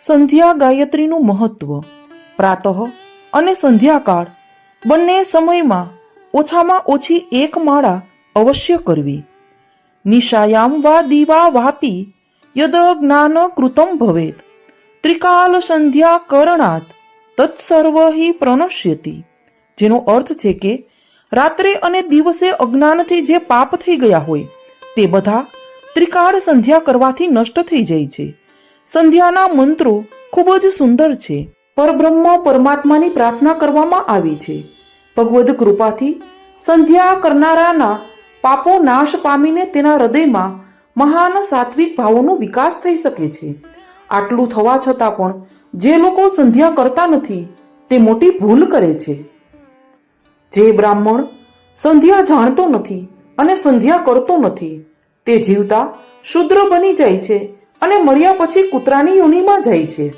સંધ્યા ગાયત્રીનું મહત્વ. પ્રાતઃ અને સંધ્યાકાળ બંને સમયમાં ઓછામાં ઓછી એક માળા અવશ્ય કરવી. નિશાયામ વા દીવા વાતી યદ જ્ઞાન કૃતમ ભવેત ત્રિકાલ સંધ્યા કરણાત તત્સર્વ હિ પ્રણશ્યતિ. જેનો અર્થ છે કે રાત્રે અને દિવસે અજ્ઞાનથી જે પાપ થઈ ગયા હોય તે બધા ત્રિકાળ સંધ્યા કરવાથી નષ્ટ થઈ જાય છે. સંધ્યાના મંત્રો ખૂબ જ સુંદર છે. પરબ્રહ્મ પરમાત્માની પ્રાર્થના કરવામાં આવી છે. ભગવદ કૃપાથી સંધ્યા કરનારાના પાપો નાશ પામીને તેના હૃદયમાં મહાન સાત્વિક ભાવોનો વિકાસ થઈ શકે છે. આટલું થવા છતાં પણ જે લોકો સંધ્યા કરતા નથી તે મોટી ભૂલ કરે છે. જે બ્રાહ્મણ સંધ્યા જાણતો નથી અને સંધ્યા કરતો નથી તે જીવતા શૂદ્ર બની જાય છે અને મળ્યા પછી કૂતરાની યોનિમાં જાય છે.